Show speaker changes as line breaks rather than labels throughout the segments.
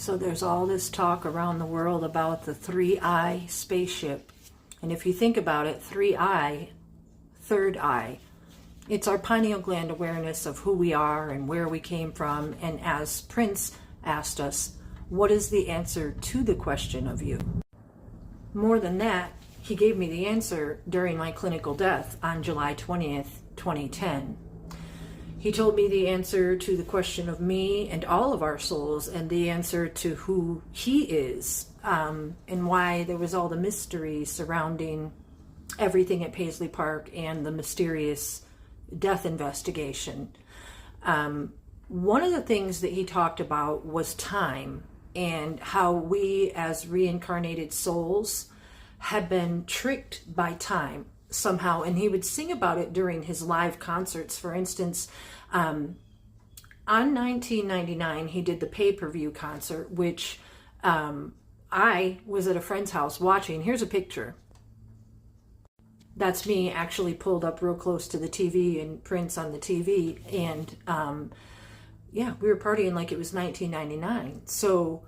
So there's all this talk around the world about the 3-eye spaceship. And if you think about it, 3-eye, third eye, it's our pineal gland awareness of who we are and where we came from. And as Prince asked us, what is the answer to the question of you? More than that, he gave me the answer during my clinical death on July 20th, 2010. He told me the answer to the question of me and all of our souls, and the answer to who he is, and why there was all the mystery surrounding everything at Paisley Park and the mysterious death investigation. One of the things that he talked about was time, and how we as reincarnated souls had been tricked by time somehow. And he would sing about it during his live concerts. For instance, on 1999, he did the pay-per-view concert, which I was at a friend's house watching. Here's a picture. That's me actually pulled up real close to the TV and Prince on the TV. And yeah, we were partying like it was 1999. So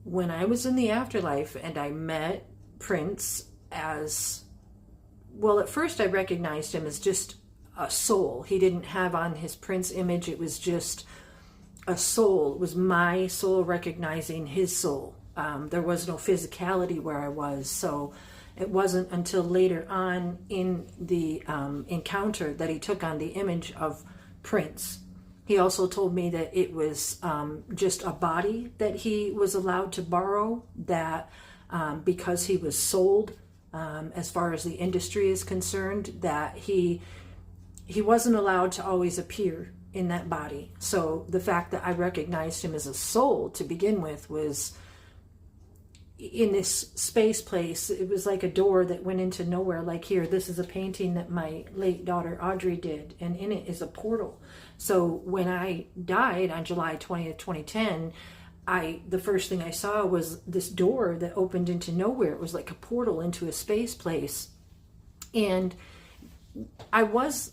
when I was in the afterlife and I met Prince as, well, at first I recognized him as just a soul. He didn't have on his Prince image. It was just a soul. It was my soul recognizing his soul. There was no physicality where I was. So it wasn't until later on in the encounter that he took on the image of Prince. He also told me that it was just a body that he was allowed to borrow, that because he was sold, as far as the industry is concerned, that he wasn't allowed to always appear in that body. So the fact that I recognized him as a soul to begin with was, in this space place, it was like a door that went into nowhere. Like here, this is a painting that my late daughter Audrey did, and in it is a portal. So when I died on July 20th, 2010, the first thing I saw was this door that opened into nowhere. It was like a portal into a space place. And I was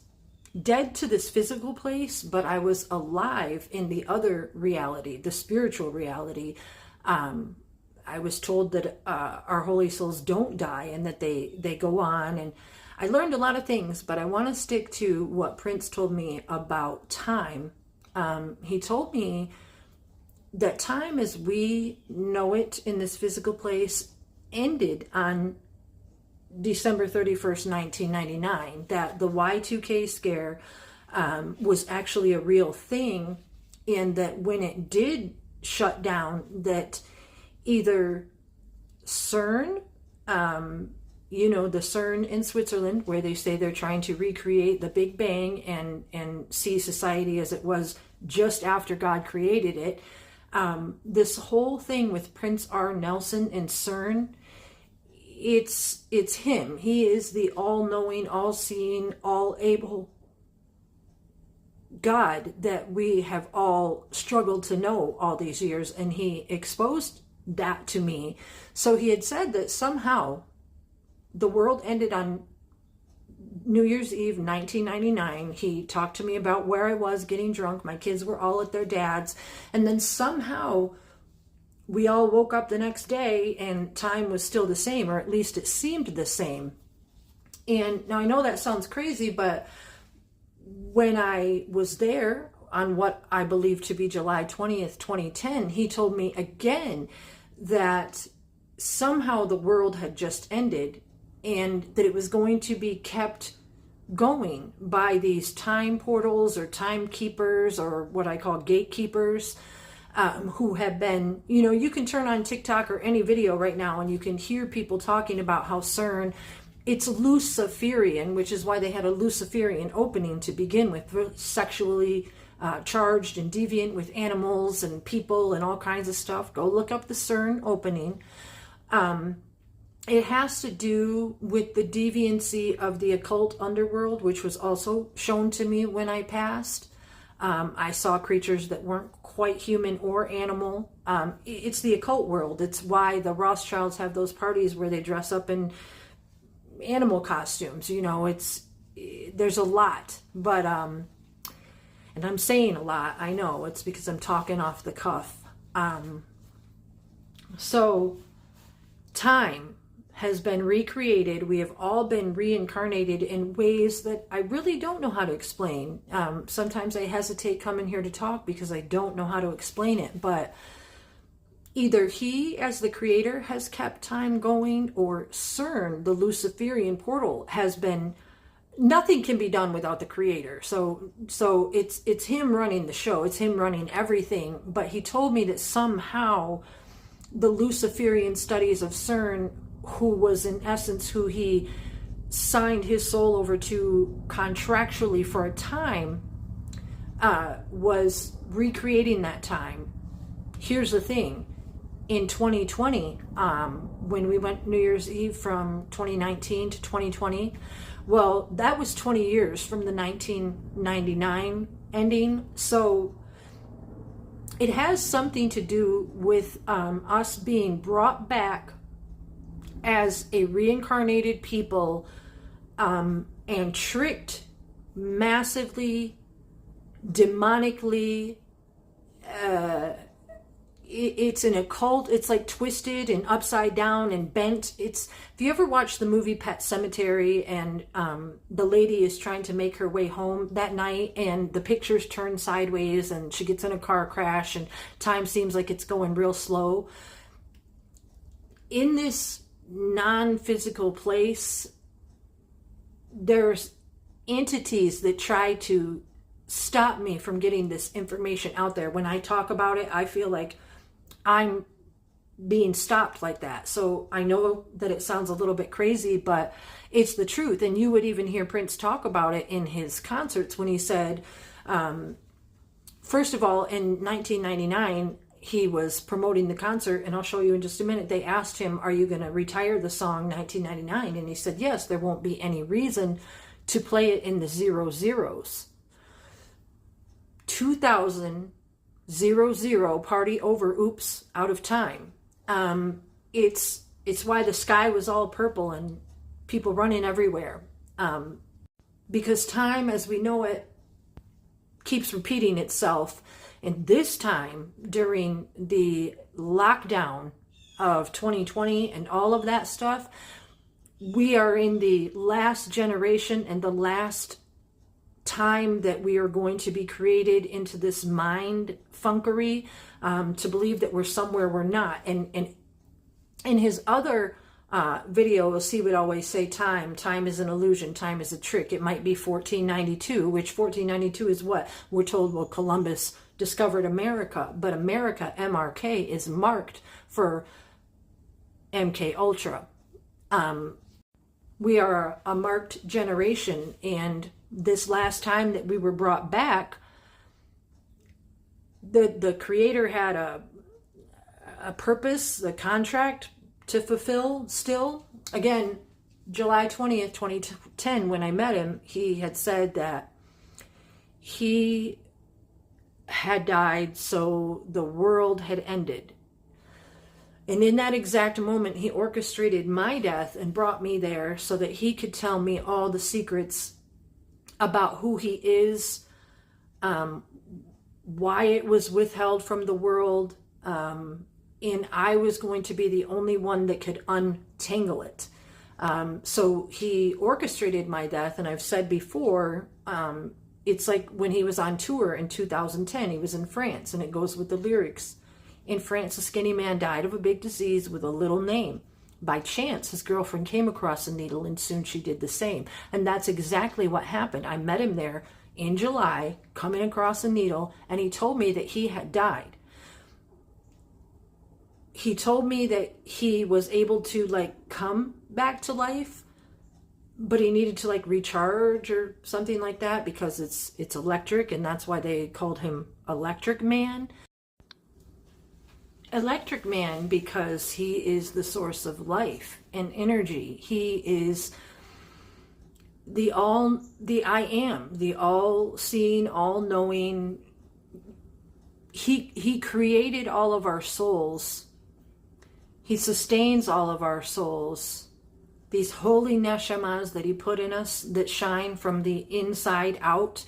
dead to this physical place, but I was alive in the other reality, the spiritual reality. I was told that our holy souls don't die and that they go on. And I learned a lot of things, but I want to stick to what Prince told me about time. He told me that time as we know it in this physical place ended on December 31st, 1999, that the Y2K scare was actually a real thing, and that when it did shut down, that either CERN, the CERN in Switzerland, where they say they're trying to recreate the Big Bang and see society as it was just after God created it. This whole thing with Prince R. Nelson and CERN, it's him. He is the all-knowing, all-seeing, all-able God that we have all struggled to know all these years, and he exposed that to me. So he had said that somehow the world ended on New Year's Eve 1999. He talked to me about where I was getting drunk. My kids were all at their dad's, and then somehow we all woke up the next day and time was still the same, or at least it seemed the same. And now I know that sounds crazy, but when I was there on what I believe to be July 20th, 2010, he told me again that somehow the world had just ended and that it was going to be kept going by these time portals or timekeepers, or what I call gatekeepers, who have been, you can turn on TikTok or any video right now and you can hear people talking about how CERN, it's Luciferian, which is why they had a Luciferian opening to begin with, sexually charged and deviant with animals and people and all kinds of stuff. Go look up the CERN opening. It has to do with the deviancy of the occult underworld, which was also shown to me when I passed. I saw creatures that weren't quite human or animal. It's the occult world. It's why the Rothschilds have those parties where they dress up in animal costumes. There's a lot, but and I'm saying a lot, I know, it's because I'm talking off the cuff. So time has been recreated. We have all been reincarnated in ways that I really don't know how to explain. Sometimes I hesitate coming here to talk because I don't know how to explain it, but either he, as the creator, has kept time going, or CERN, the Luciferian portal, has been. Nothing can be done without the creator. So it's him running the show. It's him running everything. But he told me that somehow the Luciferian studies of CERN, who was in essence who he signed his soul over to contractually for a time, was recreating that time. Here's the thing. In 2020, when we went New Year's Eve from 2019 to 2020, well, that was 20 years from the 1999 ending. So it has something to do with us being brought back as a reincarnated people, and tricked massively, demonically. It's an occult. It's like twisted and upside down and bent. If you ever watched the movie Pet Sematary, and the lady is trying to make her way home that night, and the pictures turn sideways, and she gets in a car crash, and time seems like it's going real slow. In this non-physical place, there's entities that try to stop me from getting this information out there. When I talk about it, I feel like I'm being stopped like that. So I know that it sounds a little bit crazy, but it's the truth. And you would even hear Prince talk about it in his concerts when he said, first of all, in 1999, he was promoting the concert, and I'll show you in just a minute. They asked him, are you going to retire the song 1999? And he said, yes, there won't be any reason to play it in the 00s. 2000 party over, oops, out of time. It's why the sky was all purple and people running everywhere. Because time as we know it keeps repeating itself. And this time, during the lockdown of 2020 and all of that stuff, we are in the last generation and the last time that we are going to be created into this mind funkery, to believe that we're somewhere we're not. And in his other videos, he would always say time is an illusion, time is a trick. It might be 1492, which 1492 is what we're told, well, Columbus discovered America, but America, MRK, is marked for MK Ultra. We are a marked generation, and this last time that we were brought back, the creator had a purpose, the contract to fulfill still. Again, July 20th, 2010, when I met him, he had said that he had died, so the world had ended. And in that exact moment, he orchestrated my death and brought me there so that he could tell me all the secrets about who he is, why it was withheld from the world, and I was going to be the only one that could untangle it. So he orchestrated my death, and I've said before, it's like when he was on tour in 2010, he was in France, and it goes with the lyrics. In France, a skinny man died of a big disease with a little name. By chance, his girlfriend came across a needle, and soon she did the same. And that's exactly what happened. I met him there in July, coming across a needle, and he told me that he had died. He told me that he was able to come back to life, but he needed to recharge or something like that, because it's electric, and that's why they called him Electric Man. Electric Man because he is the source of life and energy. He is the I am, the all-seeing, all-knowing. He created all of our souls. He sustains all of our souls. These holy neshamas that he put in us that shine from the inside out.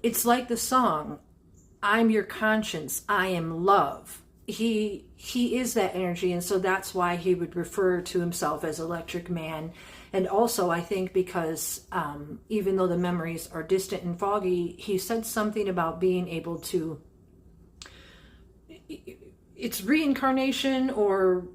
It's like the song, I'm your conscience, I am love. he is that energy, and so that's why he would refer to himself as Electric Man. And also, I think because even though the memories are distant and foggy, he said something about being able to, it's reincarnation, or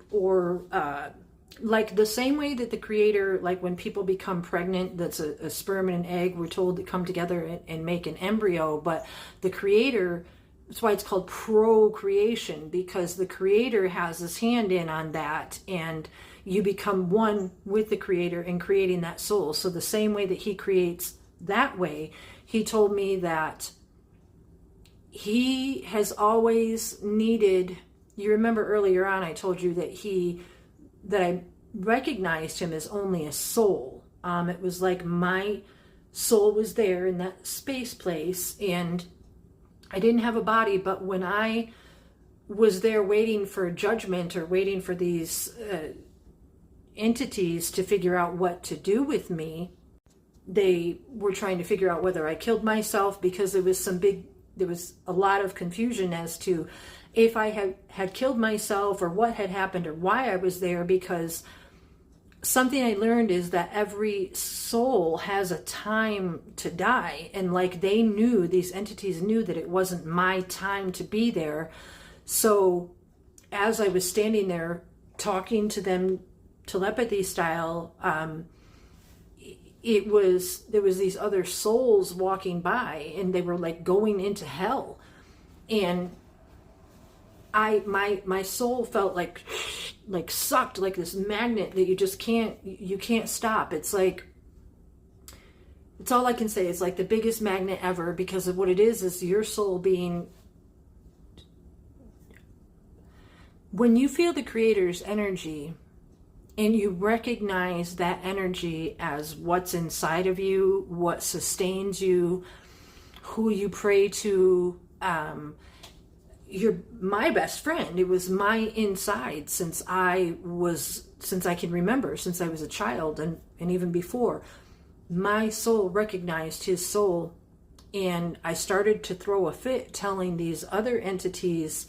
like the same way that the Creator, like when people become pregnant, that's a sperm and an egg, we're told to come together and make an embryo. But the Creator, that's why it's called procreation, because the Creator has his hand in on that, and you become one with the Creator in creating that soul. So the same way that he creates that way, he told me that he has always needed, you remember earlier on I told you that I recognized him as only a soul. It was like my soul was there in that space place, and I didn't have a body, but when I was there waiting for judgment, or waiting for these entities to figure out what to do with me, they were trying to figure out whether I killed myself, because there was a lot of confusion as to if I had killed myself, or what had happened, or why I was there. Because something I learned is that every soul has a time to die, and like these entities knew that it wasn't my time to be there. So as I was standing there talking to them telepathy style, there was these other souls walking by, and they were like going into hell, and my soul felt like sucked, like this magnet that you can't stop. It's like, it's all I can say. It's like the biggest magnet ever, because of what it is your soul being, when you feel the Creator's energy and you recognize that energy as what's inside of you, what sustains you, who you pray to, you're my best friend. It was my inside since I can remember, since I was a child, and even before. My soul recognized his soul, and I started to throw a fit telling these other entities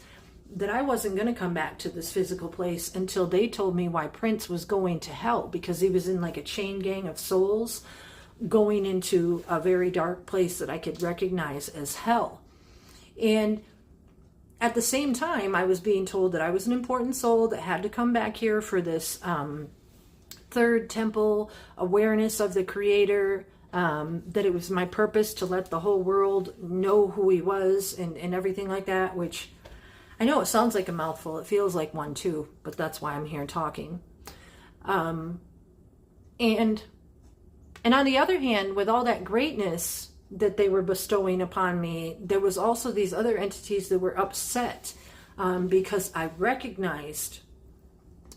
that I wasn't going to come back to this physical place until they told me why Prince was going to hell, because he was in like a chain gang of souls going into a very dark place that I could recognize as hell. And at the same time, I was being told that I was an important soul that had to come back here for this third temple awareness of the Creator, that it was my purpose to let the whole world know who he was, and everything like that, which I know it sounds like a mouthful. It feels like one too, but that's why I'm here talking. And on the other hand, with all that greatness that they were bestowing upon me, there was also these other entities that were upset because I recognized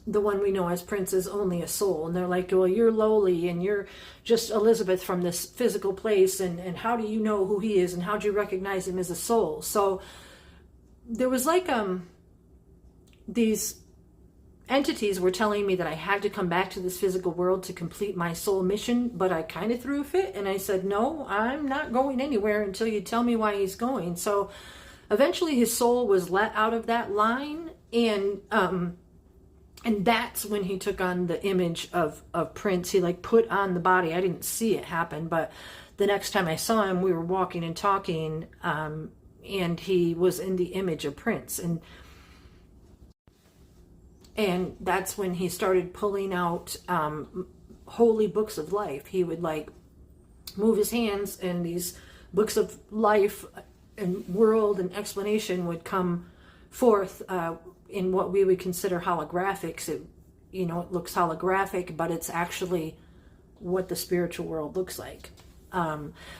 the one we know as Prince as only a soul. And they're like, well, you're lowly, and you're just Elizabeth from this physical place, and how do you know who he is, and how do you recognize him as a soul? So there was like these entities were telling me that I had to come back to this physical world to complete my soul mission, but I kind of threw a fit, and I said, no, I'm not going anywhere until you tell me why he's going. So eventually his soul was let out of that line, and that's when he took on the image of Prince. He like put on the body. I didn't see it happen, but the next time I saw him, we were walking and talking, and he was in the image of Prince, and that's when he started pulling out holy books of life. He would like move his hands, and these books of life and world and explanation would come forth in what we would consider holographics. It looks holographic, but it's actually what the spiritual world looks like.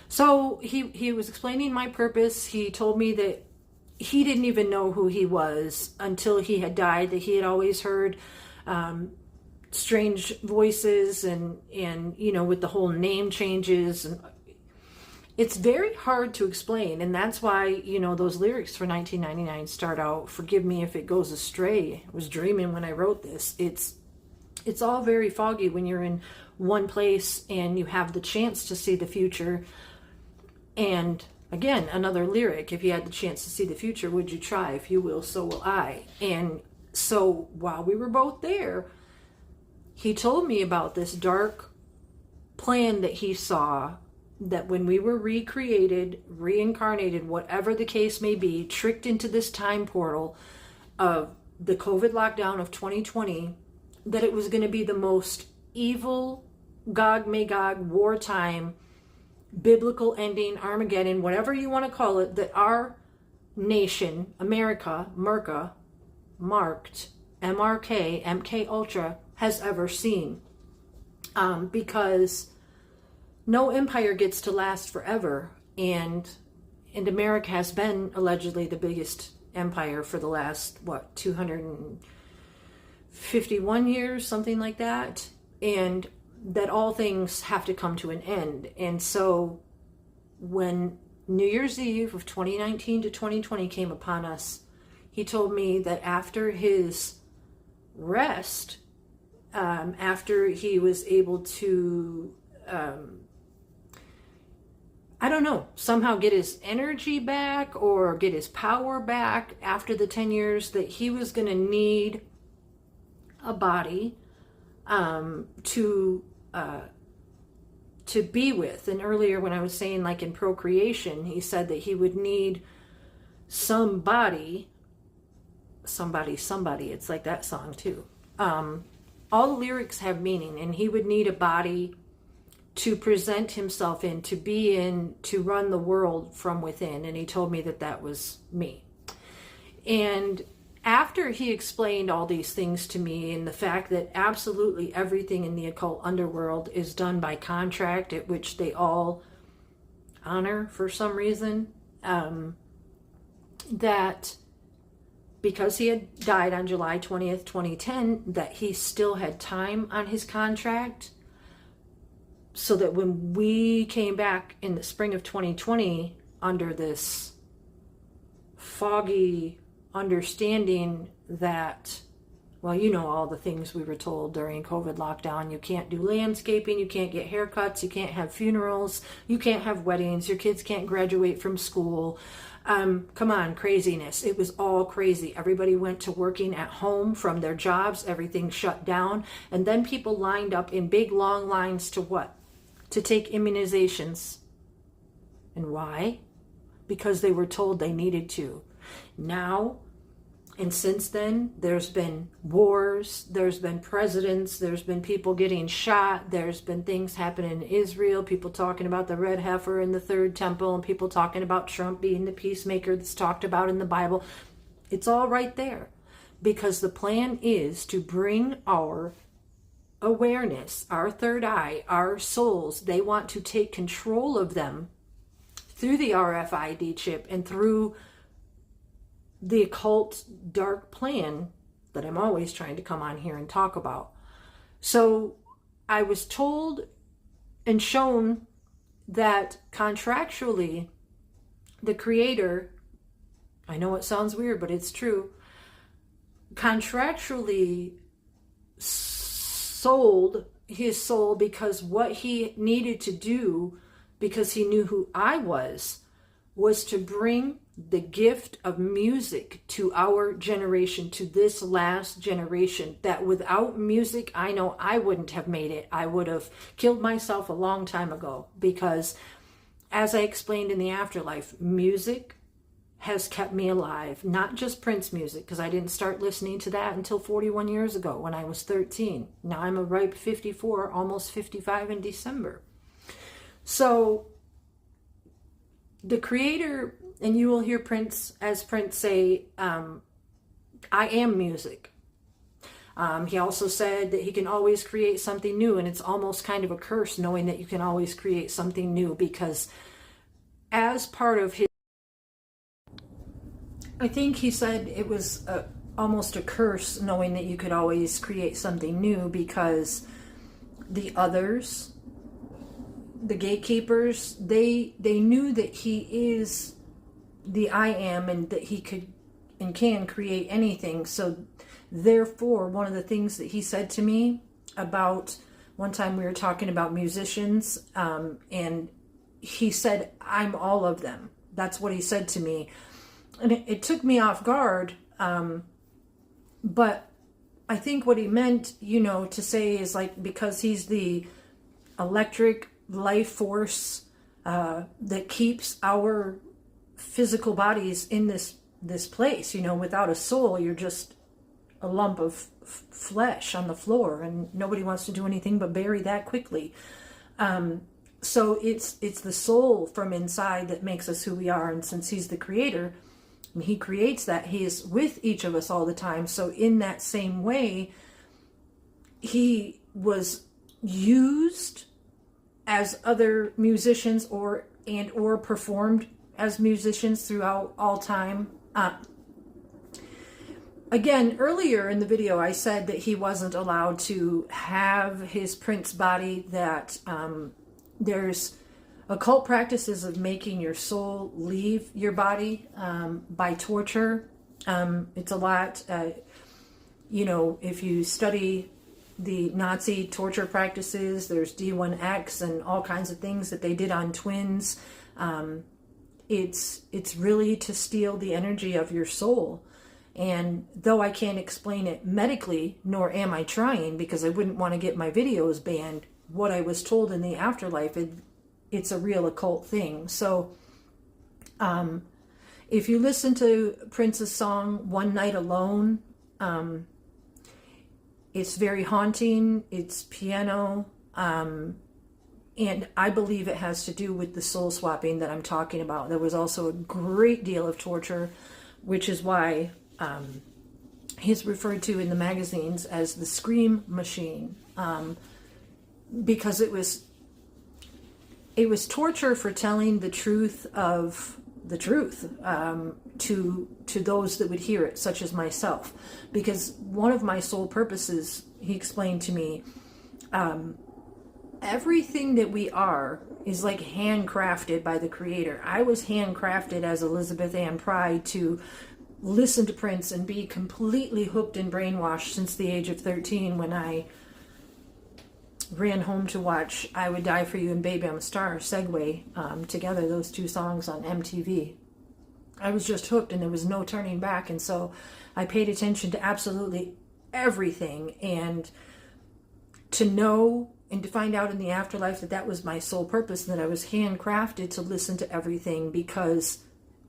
So he was explaining my purpose. He told me that he didn't even know who he was until he had died, that he had always heard strange voices and with the whole name changes. And it's very hard to explain. And that's why, those lyrics for 1999 start out, forgive me if it goes astray. I was dreaming when I wrote this. It's all very foggy when you're in one place and you have the chance to see the future. And Again, another lyric, if you had the chance to see the future, would you try? If you will, so will I. And so while we were both there, he told me about this dark plan that he saw, that when we were recreated, reincarnated, whatever the case may be, tricked into this time portal of the COVID lockdown of 2020, that it was going to be the most evil, Gog Magog, wartime, biblical ending, Armageddon, whatever you want to call it, that our nation, America, marked, MRK, MK Ultra, has ever seen. Because no empire gets to last forever, and America has been allegedly the biggest empire for the last, 251 years, something like that, and that all things have to come to an end. And so when New Year's Eve of 2019 to 2020 came upon us, he told me that after his rest, after he was able to, somehow get his energy back or get his power back after the 10 years, that he was going to need a body to be with. And earlier when I was saying, like in procreation, he said that he would need somebody, it's like that song too. All the lyrics have meaning, and he would need a body to present himself in, to be in, to run the world from within. And he told me that that was me. And after he explained all these things to me, and the fact that absolutely everything in the occult underworld is done by contract, at which they all honor for some reason, that because he had died on July 20th, 2010, that he still had time on his contract, so that when we came back in the spring of 2020 under this foggy understanding that, well, you know, all the things we were told during COVID lockdown. You can't do landscaping, you can't get haircuts, you can't have funerals, you can't have weddings, your kids can't graduate from school. Come on, craziness. It was all crazy. Everybody went to working at home from their jobs, everything shut down, and then people lined up in big long lines to what? To take immunizations. And why? Because they were told they needed to. Now, and since then, there's been wars, there's been presidents, there's been people getting shot, there's been things happening in Israel, people talking about the red heifer in the third temple, and people talking about Trump being the peacemaker that's talked about in the Bible. It's all right there, because the plan is to bring our awareness, our third eye, our souls. They want to take control of them through the RFID chip and through the occult dark plan that I'm always trying to come on here and talk about. So I was told and shown that contractually the Creator, I know it sounds weird, but it's true, contractually sold his soul, because what he needed to do, because he knew who I was to bring the gift of music to our generation, to this last generation, that without music, I know I wouldn't have made it. I would have killed myself a long time ago, because as I explained in the afterlife, music has kept me alive. Not just Prince music, because I didn't start listening to that until 41 years ago when I was 13. Now I'm a ripe 54, almost 55 in December. So the Creator, and you will hear Prince say, I am music. He also said that he can always create something new, and it's almost kind of a curse knowing that you can always create something new, because as part of his, I think he said it was almost a curse knowing that you could always create something new, because the others, the gatekeepers, they knew that he is the I am, and that he could and can create anything. So therefore, one of the things that he said to me about, one time we were talking about musicians, and he said, I'm all of them. That's what he said to me. And it took me off guard. But I think what he meant, to say is like, because he's the electric life force that keeps our physical bodies in this place, without a soul, you're just a lump of flesh on the floor, and nobody wants to do anything but bury that quickly. So it's the soul from inside that makes us who we are. And since he's the creator, and he creates that, he is with each of us all the time. So in that same way, he was used as other musicians or performed as musicians throughout all time. Again, earlier in the video, I said that he wasn't allowed to have his Prince body, that there's occult practices of making your soul leave your body by torture. It's a lot, if you study the Nazi torture practices, there's D1X and all kinds of things that they did on twins. It's really to steal the energy of your soul. And though I can't explain it medically, nor am I trying, because I wouldn't want to get my videos banned, what I was told in the afterlife, it's a real occult thing. So if you listen to Prince's song, One Night Alone, it's very haunting. It's piano. And I believe it has to do with the soul swapping that I'm talking about. There was also a great deal of torture, which is why he's referred to in the magazines as the Scream Machine, because it was torture for telling the truth of the truth to those that would hear it, such as myself. Because one of my sole purposes, he explained to me, everything that we are is like handcrafted by the Creator. I was handcrafted as Elizabeth Ann Pride to listen to Prince and be completely hooked and brainwashed since the age of 13, when I ran home to watch I Would Die For You and Baby I'm a Star, Segway, together, those two songs on MTV. I was just hooked, and there was no turning back. And so I paid attention to absolutely everything. And to know and to find out in the afterlife that was my sole purpose, and that I was handcrafted to listen to everything, because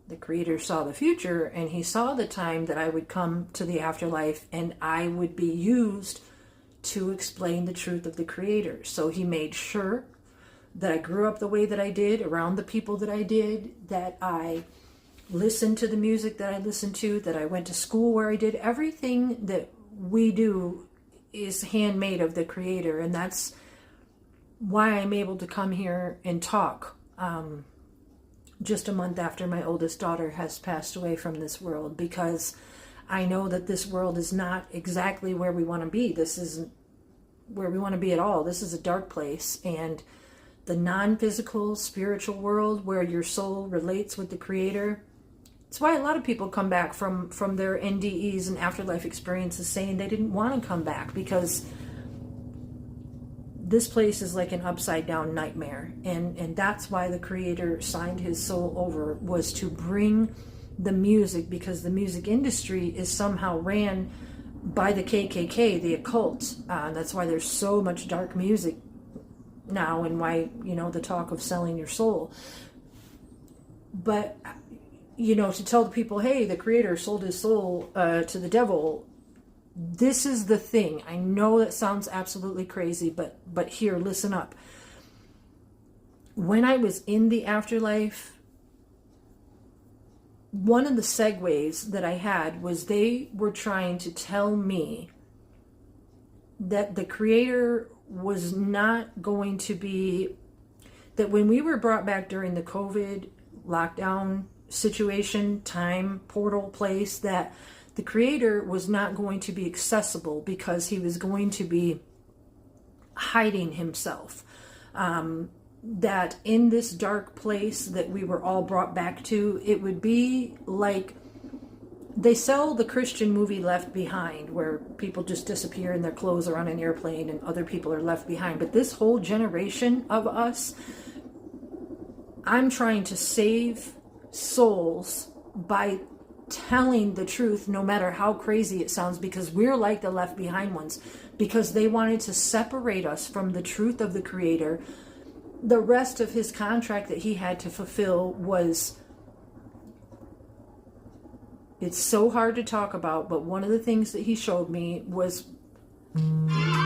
the Creator saw the future, and he saw the time that I would come to the afterlife and I would be used to explain the truth of the Creator. So he made sure that I grew up the way that I did, around the people that I did, that I listened to the music that I listened to, that I went to school where I did. Everything that we do is handmade of the Creator, and that's why I'm able to come here and talk just a month after my oldest daughter has passed away from this world, because I know that this world is not exactly where we want to be. This isn't where we want to be at all. This is a dark place, and the non-physical spiritual world where your soul relates with the Creator. It's why a lot of people come back from their NDEs and afterlife experiences saying they didn't want to come back, because this place is like an upside down nightmare. And that's why the Creator signed his soul over, was to bring the music, because the music industry is somehow ran by the KKK, the occult. That's why there's so much dark music now, and why, the talk of selling your soul. But, to tell the people, hey, the Creator sold his soul to the devil, this is the thing. I know that sounds absolutely crazy, but here, listen up. When I was in the afterlife, one of the segues that I had was they were trying to tell me that the Creator was not going to be, that when we were brought back during the COVID lockdown situation, time, portal place, that the Creator was not going to be accessible, because he was going to be hiding himself. That in this dark place that we were all brought back to, it would be like they sell the Christian movie Left Behind, where people just disappear and their clothes are on an airplane and other people are left behind. But this whole generation of us, I'm trying to save souls by telling the truth, no matter how crazy it sounds, because we're like the left behind ones, because they wanted to separate us from the truth of the Creator. The rest of his contract that he had to fulfill was, it's so hard to talk about, but one of the things that he showed me was